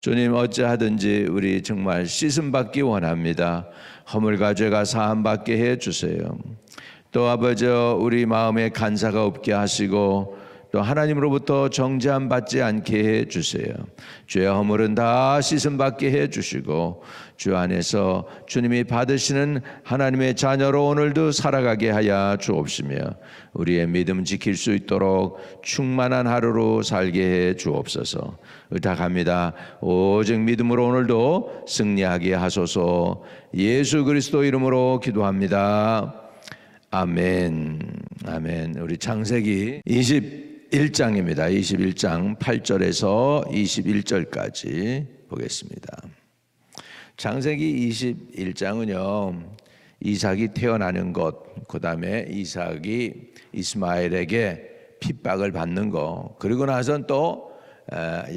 주님, 어찌하든지 우리 정말 씻음받기 원합니다. 허물과 죄가 사함받게 해주세요. 또 아버지, 우리 마음에 간사가 없게 하시고 또 하나님으로부터 정죄함 받지 않게 해주세요. 죄의 허물은 다 씻음받게 해주시고 주 안에서 주님이 받으시는 하나님의 자녀로 오늘도 살아가게 하여 주옵시며 우리의 믿음 지킬 수 있도록 충만한 하루로 살게 해 주옵소서. 의탁합니다. 오직 믿음으로 오늘도 승리하게 하소서. 예수 그리스도 이름으로 기도합니다. 아멘. 아멘. 우리 창세기 21장입니다. 21장 8절에서 21절까지 보겠습니다. 창세기 21장은요, 이삭이 태어나는 것, 그 다음에 이삭이 이스마엘에게 핍박을 받는 것, 그리고 나선 또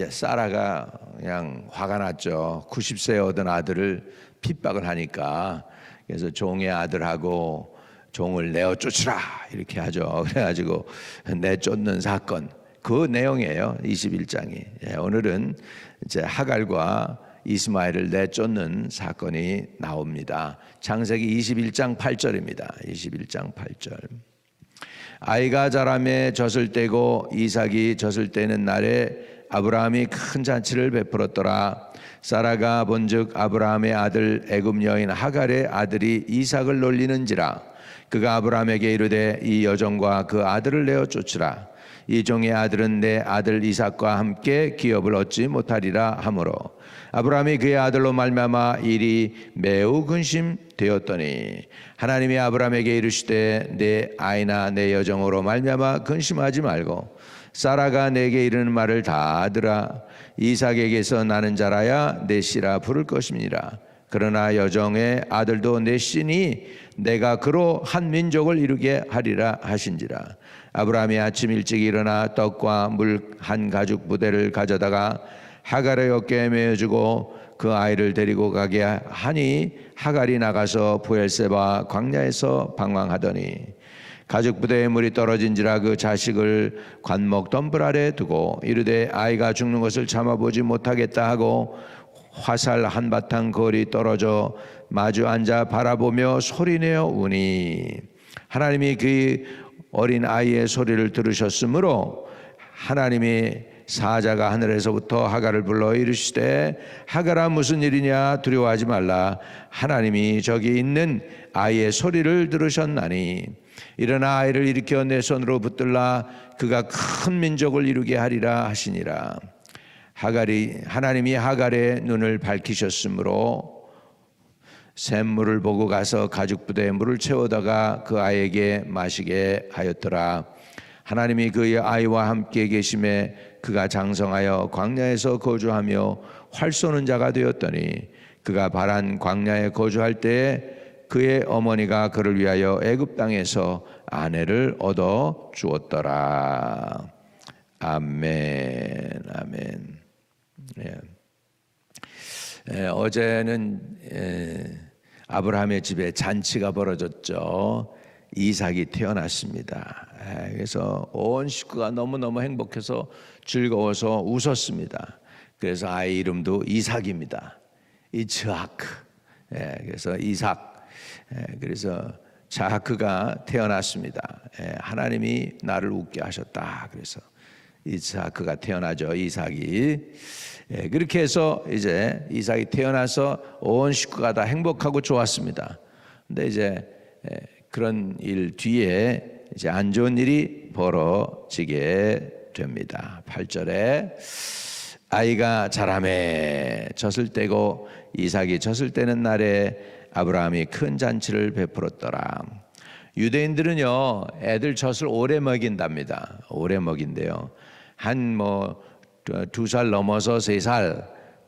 사라가 그냥 화가 났죠. 90세에 얻은 아들을 핍박을 하니까. 그래서 종의 아들하고 종을 내어 쫓으라 이렇게 하죠. 그래가지고 내쫓는 사건, 그 내용이에요. 21장이. 오늘은 이제 하갈과 이스마엘을 내쫓는 사건이 나옵니다. 창세기 21장 8절입니다. 21장 8절. 아이가 자라매 젖을 떼고 이삭이 젖을 떼는 날에 아브라함이 큰 잔치를 베풀었더라. 사라가 본즉 아브라함의 아들 애굽 여인 하갈의 아들이 이삭을 놀리는지라. 그가 아브라함에게 이르되 이 여종과 그 아들을 내어 쫓으라. 이 종의 아들은 내 아들 이삭과 함께 기업을 얻지 못하리라 하므로 아브라함이 그의 아들로 말미암아 일이 매우 근심되었더니 하나님이 아브라함에게 이르시되 내 아이나 내 여종으로 말미암아 근심하지 말고 사라가 내게 이르는 말을 다 들으라. 이삭에게서 나는 자라야 내 씨라 부를 것임이니라. 그러나 여종의 아들도 내 씨니 내가 그로 한 민족을 이루게 하리라 하신지라. 아브라함이 아침 일찍 일어나 떡과 물 한 가죽 부대를 가져다가 하갈의 어깨에 메어주고 그 아이를 데리고 가게 하니 하갈이 나가서 부엘세바 광야에서 방황하더니 가죽 부대에 물이 떨어진지라 그 자식을 관목 덤불 아래 두고 이르되 아이가 죽는 것을 참아보지 못하겠다 하고 화살 한바탕 거리 떨어져 마주 앉아 바라보며 소리내어 우니 하나님이 그 어린 아이의 소리를 들으셨으므로 하나님이 사자가 하늘에서부터 하갈을 불러 이르시되 하갈아 무슨 일이냐 두려워하지 말라. 하나님이 저기 있는 아이의 소리를 들으셨나니 일어나 아이를 일으켜 내 손으로 붙들라. 그가 큰 민족을 이루게 하리라 하시니라. 하나님이 하갈의 눈을 밝히셨으므로 샘물을 보고 가서 가죽 부대에 물을 채우다가 그 아이에게 마시게 하였더라. 하나님이 그의 아이와 함께 계심에 그가 장성하여 광야에서 거주하며 활 쏘는 자가 되었더니 그가 바란 광야에 거주할 때에 그의 어머니가 그를 위하여 애굽 땅에서 아내를 얻어 주었더라. 아멘. 아멘. 어제는 아브라함의 집에 잔치가 벌어졌죠. 이삭이 태어났습니다. 그래서 온 식구가 너무너무 행복해서 즐거워서 웃었습니다. 그래서 아이 이름도 이삭입니다. 이츠하크. 그래서 이삭. 그래서 자하크가 태어났습니다. 하나님이 나를 웃게 하셨다. 그래서 이삭크가 태어나죠. 이삭이. 그렇게 해서 이제 이삭이 태어나서 온 식구가 다 행복하고 좋았습니다. 근데 이제 그런 일 뒤에 이제 안 좋은 일이 벌어지게 됩니다. 8절에 아이가 자라매 젖을 떼고 이삭이 젖을 떼는 날에 아브라함이 큰 잔치를 베풀었더라. 유대인들은요 애들 젖을 오래 먹인답니다. 오래 먹인대요. 한 2살 넘어서 3살,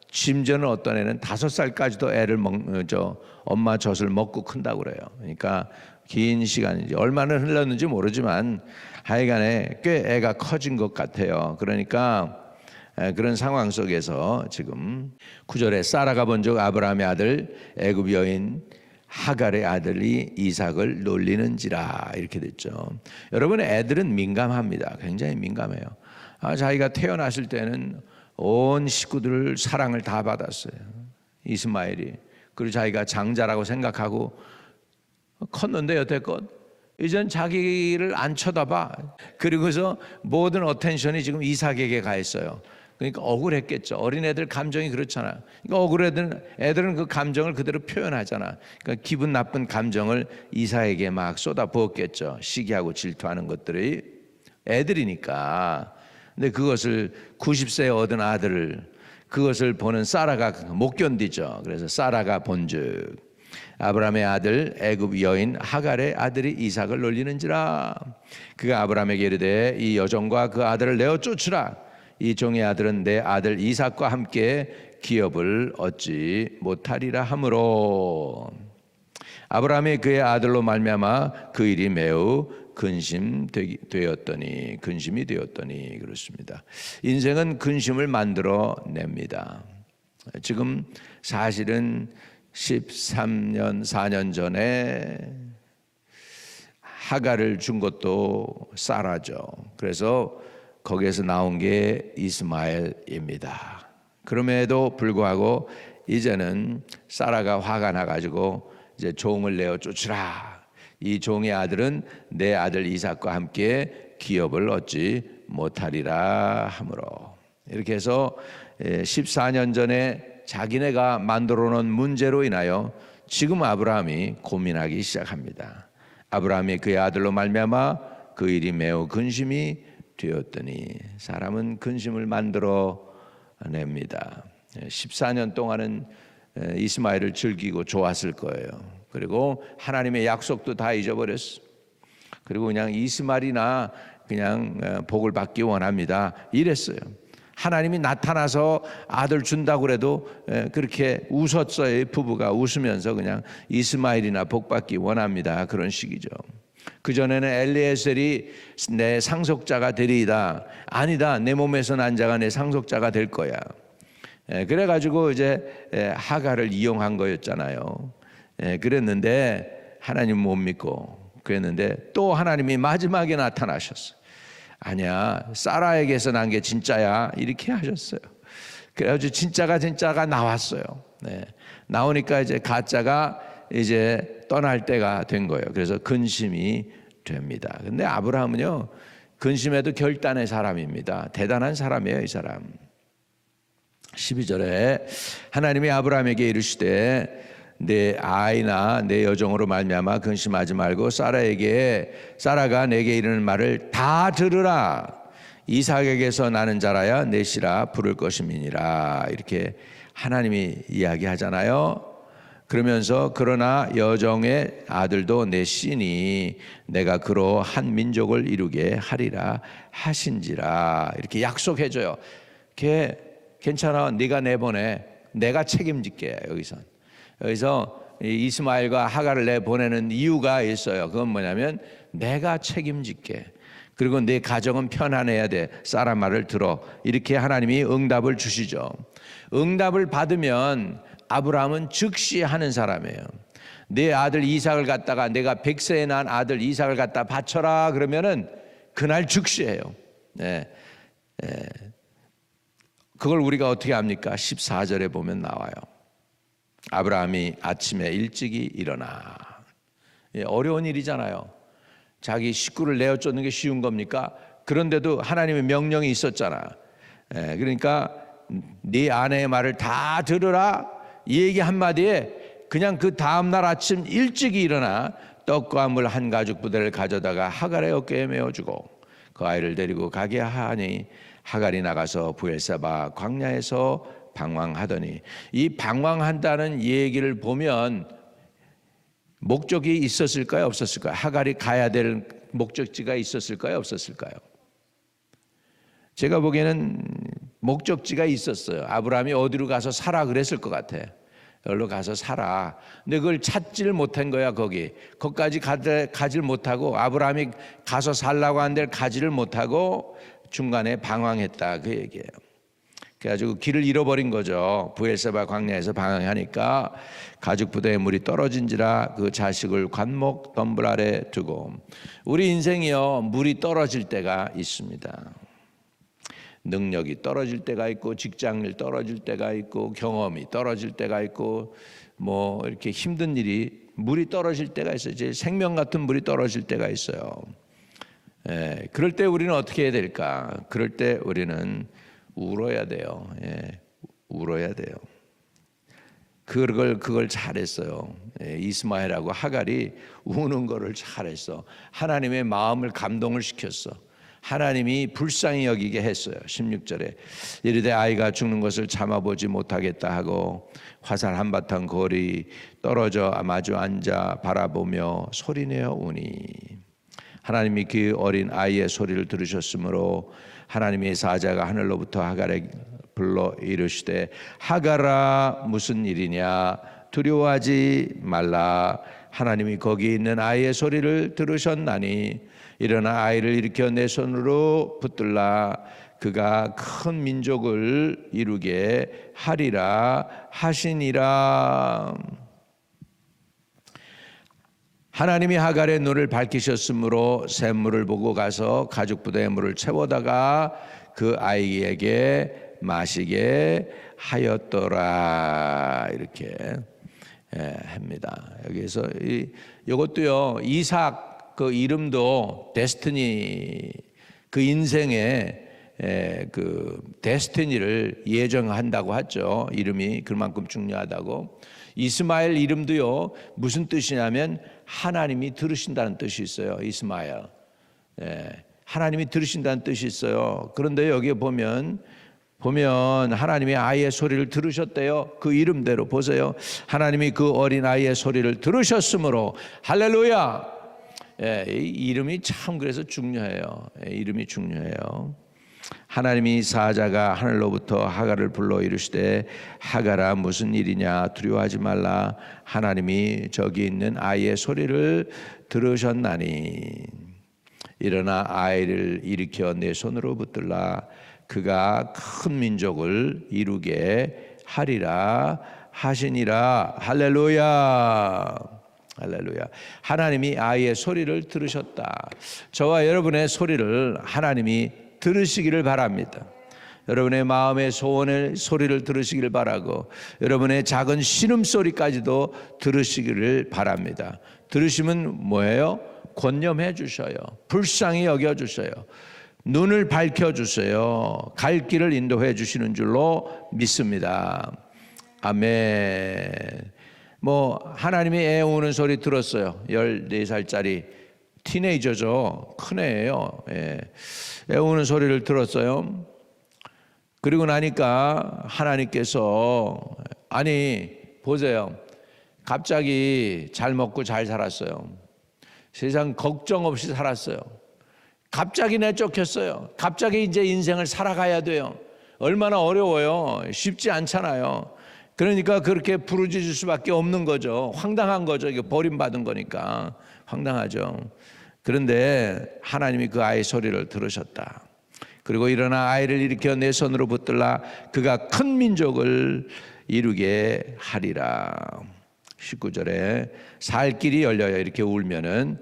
심지어는 어떤 애는 5살까지도 애를 엄마 젖을 먹고 큰다고 그래요. 그러니까 긴 시간이지 얼마나 흘렀는지 모르지만 하여간에 꽤 애가 커진 것 같아요. 그러니까 그런 상황 속에서 지금 9절에 사라가 본즉 아브라함의 아들 애굽 여인 하갈의 아들이 이삭을 놀리는지라 이렇게 됐죠. 여러분 애들은 민감합니다. 굉장히 민감해요. 자기가 태어났을 때는 온 식구들 사랑을 다 받았어요. 이스마엘이. 그리고 자기가 장자라고 생각하고 컸는데 여태껏 이젠 자기를 안 쳐다봐. 그리고서 모든 어텐션이 지금 이삭에게 가 있어요. 그러니까 억울했겠죠. 어린애들 감정이 그렇잖아. 그러니까 억울해들 애들은 그 감정을 그대로 표현하잖아. 그러니까 기분 나쁜 감정을 이삭에게 막 쏟아 부었겠죠. 시기하고 질투하는 것들이 애들이니까. 근데 그것을 90세에 얻은 아들을 그것을 보는 사라가 못 견디죠. 그래서 사라가 본즉 아브라함의 아들 애굽 여인 하갈의 아들이 이삭을 놀리는지라. 그가 아브라함에게 이르되 이 여종과 그 아들을 내어 쫓으라. 이 종의 아들은 내 아들 이삭과 함께 기업을 얻지 못하리라 하므로 아브라함이 그의 아들로 말미암아 그 일이 매우 근심이 되었더니 그렇습니다. 인생은 근심을 만들어냅니다. 지금 사실은 13년 4년 전에 하갈을 준 것도 사라죠. 그래서 거기에서 나온 게 이스마엘입니다. 그럼에도 불구하고 이제는 사라가 화가 나가지고 이제 종을 내어 쫓으라. 이 종의 아들은 내 아들 이삭과 함께 기업을 얻지 못하리라 하므로. 이렇게 해서 14년 전에 자기네가 만들어 놓은 문제로 인하여 지금 아브라함이 고민하기 시작합니다. 아브라함이 그의 아들로 말미암아 그 일이 매우 근심이 되었더니 사람은 근심을 만들어 냅니다. 14년 동안은 이스마엘을 즐기고 좋았을 거예요. 그리고 하나님의 약속도 다 잊어버렸어. 그리고 그냥 이스마엘이나 그냥 복을 받기 원합니다. 이랬어요. 하나님이 나타나서 아들 준다고 그래도 그렇게 웃었어요. 부부가 웃으면서 그냥 이스마엘이나 복 받기 원합니다. 그런 식이죠. 그전에는 엘리에셀이 내 상속자가 되리이다. 아니다. 내 몸에서 난 자가 내 상속자가 될 거야. 그래가지고 이제 하갈을 이용한 거였잖아요. 그랬는데 하나님 못 믿고 그랬는데 또 하나님이 마지막에 나타나셨어요. 아니야, 사라에게서 난 게 진짜야. 이렇게 하셨어요. 그래가지고 진짜가 나왔어요. 나오니까 이제 가짜가 이제 떠날 때가 된 거예요. 그래서 근심이 됩니다. 근데 아브라함은요, 근심에도 결단의 사람입니다. 대단한 사람이에요, 이 사람. 12절에 하나님이 아브라함에게 이르시되 내 아이나 내 여종으로 말미암아 근심하지 말고 사라가 내게 이르는 말을 다 들으라. 이삭에게서 나는 자라야 내 씨라 부를 것임이니라. 이렇게 하나님이 이야기하잖아요. 그러면서 그러나 여종의 아들도 내 씨니 내가 그로 한 민족을 이루게 하리라 하신지라. 이렇게 약속해줘요. 걔 괜찮아, 네가 내보내. 내가 책임질게. 여기서 이스마엘과 하갈을 내보내는 이유가 있어요. 그건 뭐냐면 내가 책임질게. 그리고 내 가정은 편안해야 돼. 사라 말을 들어. 이렇게 하나님이 응답을 주시죠. 응답을 받으면 아브라함은 즉시 하는 사람이에요. 내 아들 이삭을 갖다가 내가 100세에 난 아들 이삭을 갖다 바쳐라 그러면은 그날 즉시해요. 그걸 우리가 어떻게 합니까? 14절에 보면 나와요. 아브라함이 아침에 일찍이 일어나. 어려운 일이잖아요. 자기 식구를 내어 쫓는 게 쉬운 겁니까? 그런데도 하나님의 명령이 있었잖아. 그러니까 네 아내의 말을 다 들으라. 이 얘기 한마디에 그냥 그 다음날 아침 일찍이 일어나 떡과 물 한 가죽 부대를 가져다가 하갈의 어깨에 메어주고 그 아이를 데리고 가게 하니 하갈이 나가서 브엘세바 광야에서 방황하더니, 이 방황한다는 얘기를 보면 목적이 있었을까요? 없었을까요? 하갈이 가야 될 목적지가 있었을까요? 없었을까요? 제가 보기에는 목적지가 있었어요. 아브라함이 어디로 가서 살아 그랬을 것 같아. 여기로 가서 살아. 근데 그걸 찾지를 못한 거야. 거기까지 가지를 못하고, 아브라함이 가서 살라고 한 데를 가지를 못하고 중간에 방황했다, 그 얘기예요. 그래가지고 길을 잃어버린 거죠. 브엘세바 광야에서 방황하니까 가죽 부대에 물이 떨어진지라 그 자식을 관목 덤불 아래 두고. 우리 인생이요, 물이 떨어질 때가 있습니다. 능력이 떨어질 때가 있고 직장일 떨어질 때가 있고 경험이 떨어질 때가 있고 뭐 이렇게 힘든 일이 물이 떨어질 때가 있어요. 제 생명 같은 물이 떨어질 때가 있어요. 그럴 때 우리는 어떻게 해야 될까? 그럴 때 우리는 울어야 돼요. 울어야 돼요. 그걸 잘했어요. 이스마엘하고 하갈이 우는 거를 잘했어. 하나님의 마음을 감동을 시켰어. 하나님이 불쌍히 여기게 했어요. 16절에 이르되 아이가 죽는 것을 참아보지 못하겠다 하고 화살 한바탕 거리 떨어져 마주 앉아 바라보며 소리내어 우니 하나님이 그 어린 아이의 소리를 들으셨으므로 하나님의 사자가 하늘로부터 하갈에 불러 이르시되 하갈아 무슨 일이냐 두려워하지 말라 하나님이 거기 있는 아이의 소리를 들으셨나니 일어나 아이를 일으켜 내 손으로 붙들라 그가 큰 민족을 이루게 하리라 하시니라. 하나님이 하갈의 눈을 밝히셨으므로 샘물을 보고 가서 가죽 부대에 물을 채워다가 그 아이에게 마시게 하였더라 이렇게 합니다. 여기서 이것도요 이삭 그 이름도 데스티니 그 인생의 그 데스티니를 예정한다고 하죠. 이름이 그만큼 중요하다고. 이스마엘 이름도요 무슨 뜻이냐면 하나님이 들으신다는 뜻이 있어요. 이스마엘 하나님이 들으신다는 뜻이 있어요. 그런데 여기에 보면 하나님이 아이의 소리를 들으셨대요. 그 이름대로 보세요. 하나님이 그 어린 아이의 소리를 들으셨으므로 할렐루야. 이 이름이 참 그래서 중요해요. 이름이 중요해요. 하나님이 사자가 하늘로부터 하갈을 불러 이르시되 하갈아 무슨 일이냐 두려워하지 말라 하나님이 저기 있는 아이의 소리를 들으셨나니 일어나 아이를 일으켜 내 손으로 붙들라 그가 큰 민족을 이루게 하리라 하시니라. 할렐루야. 할렐루야. 하나님이 아이의 소리를 들으셨다. 저와 여러분의 소리를 하나님이 들으시기를 바랍니다. 여러분의 마음의 소원의 소리를 들으시기를 바라고 여러분의 작은 신음소리까지도 들으시기를 바랍니다. 들으시면 뭐예요? 권념해 주셔요. 불쌍히 여겨 주셔요. 눈을 밝혀 주세요. 갈 길을 인도해 주시는 줄로 믿습니다. 아멘. 하나님이 애 우는 소리 들었어요. 14살짜리 티네이저죠. 큰 애예요. 애 우는 소리를 들었어요. 그리고 나니까 하나님께서 보세요. 갑자기 잘 먹고 잘 살았어요. 세상 걱정 없이 살았어요. 갑자기 내쫓겼어요. 갑자기 이제 인생을 살아가야 돼요. 얼마나 어려워요. 쉽지 않잖아요. 그러니까 그렇게 부르짖을 수밖에 없는 거죠. 황당한 거죠. 이게 버림받은 거니까 황당하죠. 그런데 하나님이 그 아이의 소리를 들으셨다. 그리고 일어나 아이를 일으켜 내 손으로 붙들라 그가 큰 민족을 이루게 하리라. 19절에 살 길이 열려요. 이렇게 울면은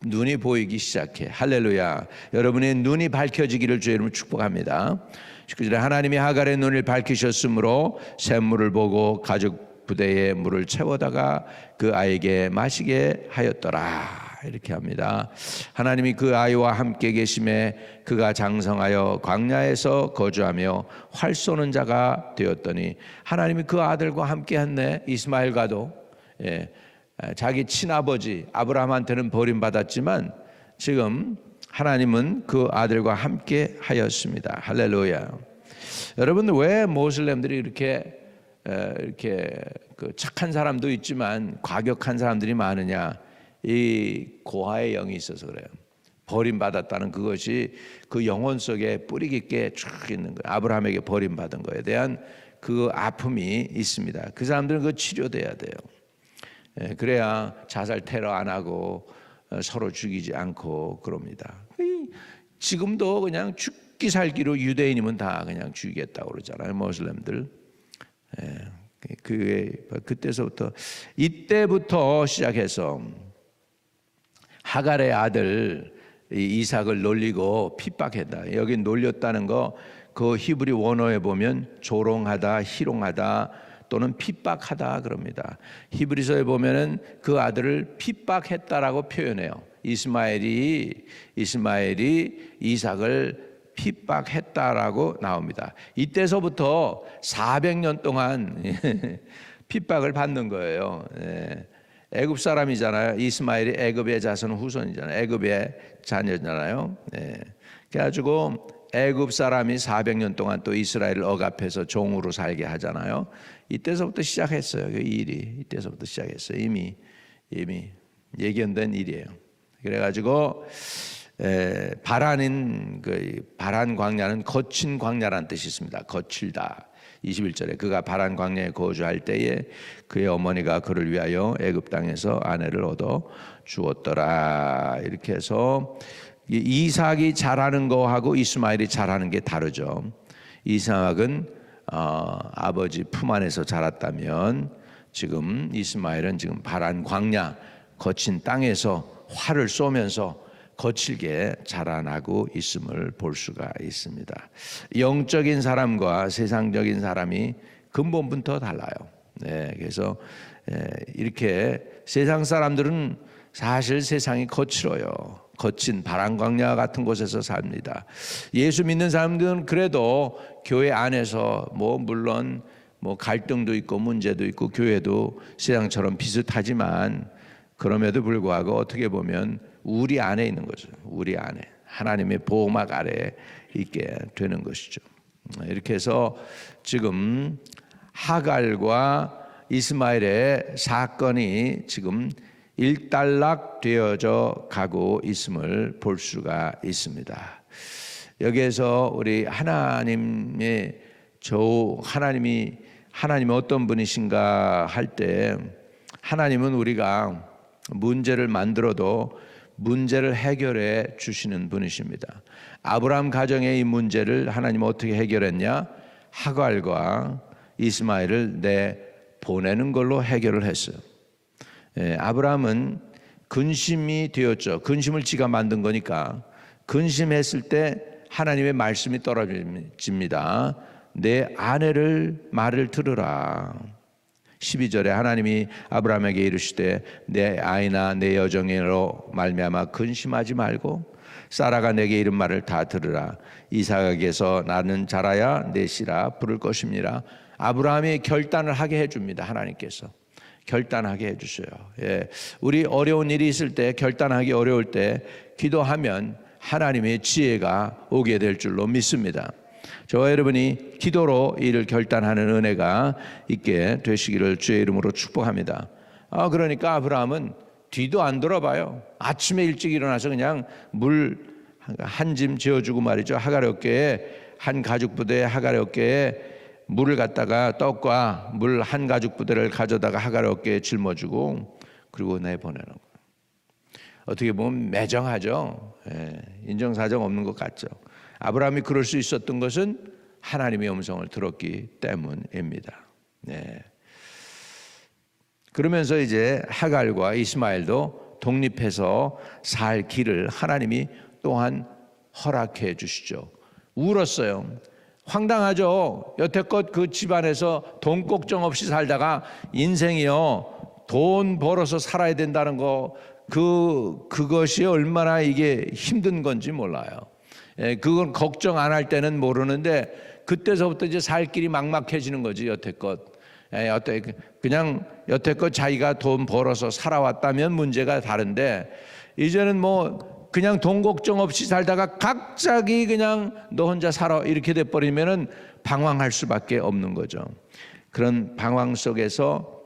눈이 보이기 시작해. 할렐루야. 여러분의 눈이 밝혀지기를 주의 이름으로 축복합니다. 19절에 하나님이 하갈의 눈을 밝히셨으므로 샘물을 보고 가죽 부대에 물을 채워다가 그 아이에게 마시게 하였더라. 이렇게 합니다. 하나님이 그 아이와 함께 계심에 그가 장성하여 광야에서 거주하며 활 쏘는 자가 되었더니 하나님이 그 아들과 함께 했네. 이스마엘과도 자기 친아버지 아브라함한테는 버림받았지만 지금 하나님은 그 아들과 함께 하였습니다. 할렐루야. 여러분 왜 모슬렘들이 이렇게 그 착한 사람도 있지만 과격한 사람들이 많으냐? 이 고아의 영이 있어서 그래요. 버림받았다는 그것이 그 영혼 속에 뿌리 깊게 쭉 있는 거예요. 아브라함에게 버림받은 거에 대한 그 아픔이 있습니다. 그 사람들은 그 치료돼야 돼요. 그래야 자살 테러 안 하고 서로 죽이지 않고 그럽니다. 지금도 그냥 죽기 살기로 유대인이면 다 그냥 죽이겠다고 그러잖아요. 모슬렘들. 그때서부터 이때부터 시작해서 하갈의 아들 이삭을 놀리고 핍박했다. 여기 놀렸다는 거 그 히브리 원어에 보면 조롱하다, 희롱하다 또는 핍박하다 그럽니다. 히브리서에 보면은 그 아들을 핍박했다라고 표현해요. 이스마엘이 이삭을 핍박했다라고 나옵니다. 이때서부터 400년 동안 핍박을 받는 거예요. 애굽 사람이잖아요. 이스마엘이 애굽의 자손 후손이잖아요. 애굽의 자녀잖아요. 그래가지고 애굽 사람이 400년 동안 또 이스라엘을 억압해서 종으로 살게 하잖아요. 이때서부터 시작했어요. 그 일이 이때서부터 시작했어요. 이미 예견된 일이에요. 그래가지고 바란 광야는 거친 광야라는 뜻이 있습니다. 거칠다. 21절에 그가 바란 광야에 거주할 때에 그의 어머니가 그를 위하여 애굽 땅에서 아내를 얻어 주었더라. 이렇게 해서 이삭이 잘하는 거하고 이스마엘이 잘하는 게 다르죠. 이삭은 아버지 품 안에서 자랐다면 지금 이스마엘은 지금 바란 광야 거친 땅에서 활을 쏘면서 거칠게 자라나고 있음을 볼 수가 있습니다. 영적인 사람과 세상적인 사람이 근본부터 달라요. 그래서 이렇게 세상 사람들은 사실 세상이 거칠어요. 거친 바람 광야 같은 곳에서 삽니다. 예수 믿는 사람들은 그래도 교회 안에서 물론 갈등도 있고 문제도 있고 교회도 세상처럼 비슷하지만 그럼에도 불구하고 어떻게 보면 우리 안에 있는 거죠. 우리 안에 하나님의 보호막 아래에 있게 되는 것이죠. 이렇게 해서 지금 하갈과 이스마엘의 사건이 지금 일단락되어져 가고 있음을 볼 수가 있습니다. 여기에서 우리 하나님이 어떤 분이신가 할 때 하나님은 우리가 문제를 만들어도 문제를 해결해 주시는 분이십니다. 아브라함 가정의 이 문제를 하나님은 어떻게 해결했냐? 하갈과 이스마엘을 보내는 걸로 해결을 했어요. 아브라함은 근심이 되었죠. 근심을 지가 만든 거니까 근심했을 때 하나님의 말씀이 떨어집니다. 내 아내를 말을 들으라. 12절에 하나님이 아브라함에게 이르시되 내 아이나 내 여종으로 말미암아 근심하지 말고 사라가 내게 이른 말을 다 들으라. 이삭에게서 나는 자라야 내 씨라 부를 것입니다. 아브라함이 결단을 하게 해줍니다. 하나님께서 결단하게 해주셔요. 우리 어려운 일이 있을 때 결단하기 어려울 때 기도하면 하나님의 지혜가 오게 될 줄로 믿습니다. 저와 여러분이 기도로 이를 결단하는 은혜가 있게 되시기를 주의 이름으로 축복합니다. 그러니까 아브라함은 뒤도 안 돌아봐요. 아침에 일찍 일어나서 그냥 물 한 짐 지어주고 말이죠. 하갈의 어깨에 한 가죽 부대에 하갈의 어깨에 물을 갖다가 떡과 물 한 가죽 부대를 가져다가 하갈의 어깨에 짊어주고 그리고 내보내는 거예요. 어떻게 보면 매정하죠. 인정사정 없는 것 같죠. 아브라함이 그럴 수 있었던 것은 하나님의 음성을 들었기 때문입니다. 그러면서 이제 하갈과 이스마엘도 독립해서 살 길을 하나님이 또한 허락해 주시죠. 울었어요. 황당하죠. 여태껏 그 집안에서 돈 걱정 없이 살다가 인생이요 돈 벌어서 살아야 된다는 거 그것이 얼마나 이게 힘든 건지 몰라요. 그건 걱정 안 할 때는 모르는데 그때서부터 이제 살 길이 막막해지는 거지. 여태껏 그냥 여태껏 자기가 돈 벌어서 살아왔다면 문제가 다른데 이제는 그냥 돈 걱정 없이 살다가 갑자기 그냥 너 혼자 살아 이렇게 돼버리면은 방황할 수밖에 없는 거죠. 그런 방황 속에서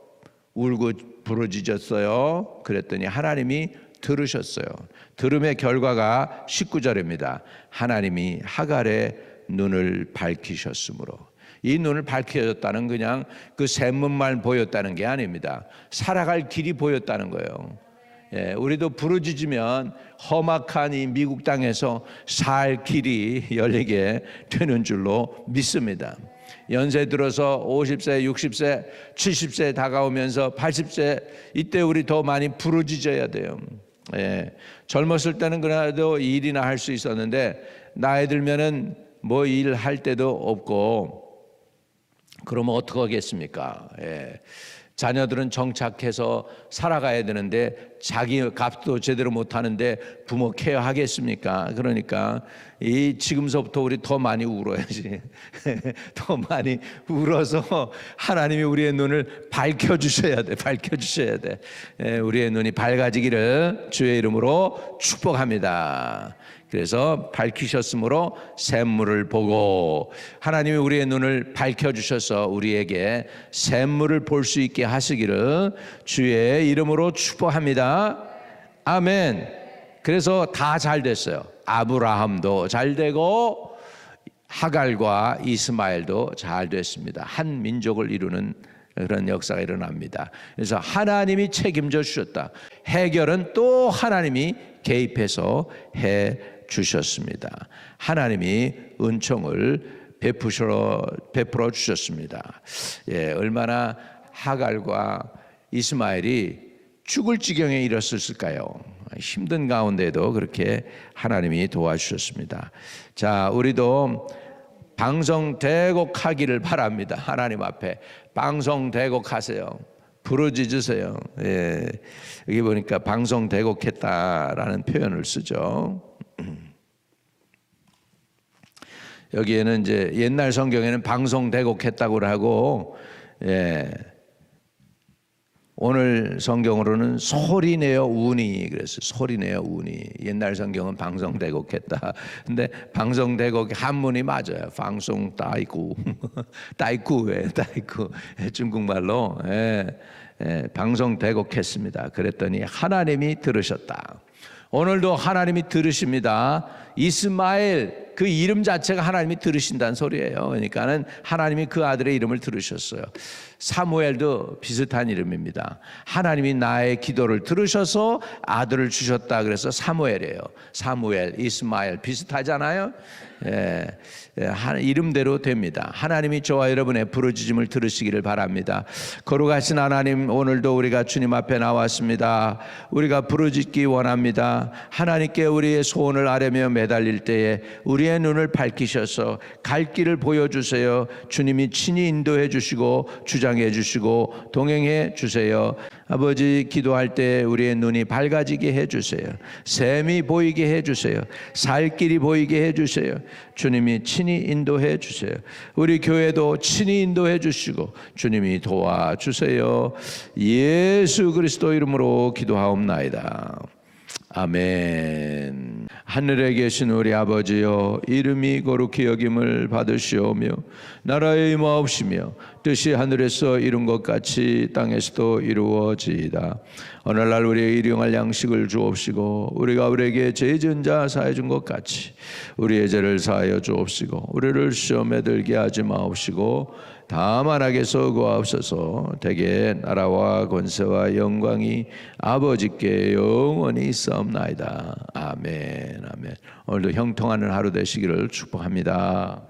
울고 부르짖었어요. 그랬더니 하나님이 들으셨어요. 들음의 결과가 19절입니다. 하나님이 하갈의 눈을 밝히셨으므로. 이 눈을 밝혀졌다는 그냥 그 샘문만 보였다는 게 아닙니다. 살아갈 길이 보였다는 거예요. 우리도 부르짖으면 험악한 이 미국 땅에서 살 길이 열리게 되는 줄로 믿습니다. 연세 들어서 50세, 60세, 70세 다가오면서 80세 이때 우리 더 많이 부르짖어야 돼요. 젊었을 때는 그래도 일이나 할 수 있었는데 나이 들면은 뭐 일할 때도 없고 그러면 어떡하겠습니까? 예. 자녀들은 정착해서 살아가야 되는데 자기 값도 제대로 못하는데 부모 케어하겠습니까? 그러니까 이 지금서부터 우리 더 많이 울어야지. 더 많이 울어서 하나님이 우리의 눈을 밝혀주셔야 돼. 밝혀주셔야 돼. 우리의 눈이 밝아지기를 주의 이름으로 축복합니다. 그래서 밝히셨으므로 샘물을 보고, 하나님이 우리의 눈을 밝혀주셔서 우리에게 샘물을 볼 수 있게 하시기를 주의 이름으로 축복합니다. 아멘. 그래서 다 잘 됐어요. 아브라함도 잘 되고 하갈과 이스마엘도 잘 됐습니다. 한 민족을 이루는 그런 역사가 일어납니다. 그래서 하나님이 책임져 주셨다. 해결은 또 하나님이 개입해서 해 주셨습니다. 하나님이 은총을 베풀어 주셨습니다. 예, 얼마나 하갈과 이스마엘이 죽을 지경에 이르렀을까요? 힘든 가운데도 그렇게 하나님이 도와주셨습니다. 자, 우리도 방성대곡하기를 바랍니다. 하나님 앞에 방성대곡하세요. 부르짖으세요. 예, 여기 보니까 방성대곡했다라는 표현을 쓰죠. 여기에는 이제 옛날 성경에는 방성대곡했다고 하고, 예, 오늘 성경으로는 소리내어 우니, 그래서 소리내어 우니. 옛날 성경은 방성대곡했다. 근데 방성대곡 한문이 맞아요. 방송따이구. 따이구에 따이구. 중국말로 방성대곡했습니다. 그랬더니 하나님이 들으셨다. 오늘도 하나님이 들으십니다. 이스마엘, 그 이름 자체가 하나님이 들으신다는 소리예요. 그러니까는 하나님이 그 아들의 이름을 들으셨어요. 사무엘도 비슷한 이름입니다. 하나님이 나의 기도를 들으셔서 아들을 주셨다. 그래서 사무엘이에요. 사무엘, 이스마엘 비슷하잖아요. 예, 이름대로 됩니다. 하나님이 저와 여러분의 부르짖음을 들으시기를 바랍니다. 거룩하신 하나님, 오늘도 우리가 주님 앞에 나왔습니다. 우리가 부르짖기 원합니다. 하나님께 우리의 소원을 아뢰며 매달릴 때에 우리의 눈을 밝히셔서 갈 길을 보여주세요. 주님이 친히 인도해 주시고 주장해 주시고 동행해 주세요. 아버지, 기도할 때 우리의 눈이 밝아지게 해주세요. 샘이 보이게 해주세요. 살 길이 보이게 해주세요. 주님이 친히 인도해 주세요. 우리 교회도 친히 인도해 주시고 주님이 도와주세요. 예수 그리스도 이름으로 기도하옵나이다. 아멘. 하늘에 계신 우리 아버지여, 이름이 거룩히 여김을 받으시오며 나라의 임하옵시며 뜻이 하늘에서 이룬 것 같이 땅에서도 이루어지이다. 오늘날 우리의 일용할 양식을 주옵시고 우리가 우리에게 죄 지은 자 사해 준 것 같이 우리의 죄를 사하여 주옵시고 우리를 시험에 들게 하지 마옵시고 다만 악에서 구하옵소서. 대개 나라와 권세와 영광이 아버지께 영원히 있사옵나이다. 아멘. 아멘. 오늘도 형통하는 하루 되시기를 축복합니다.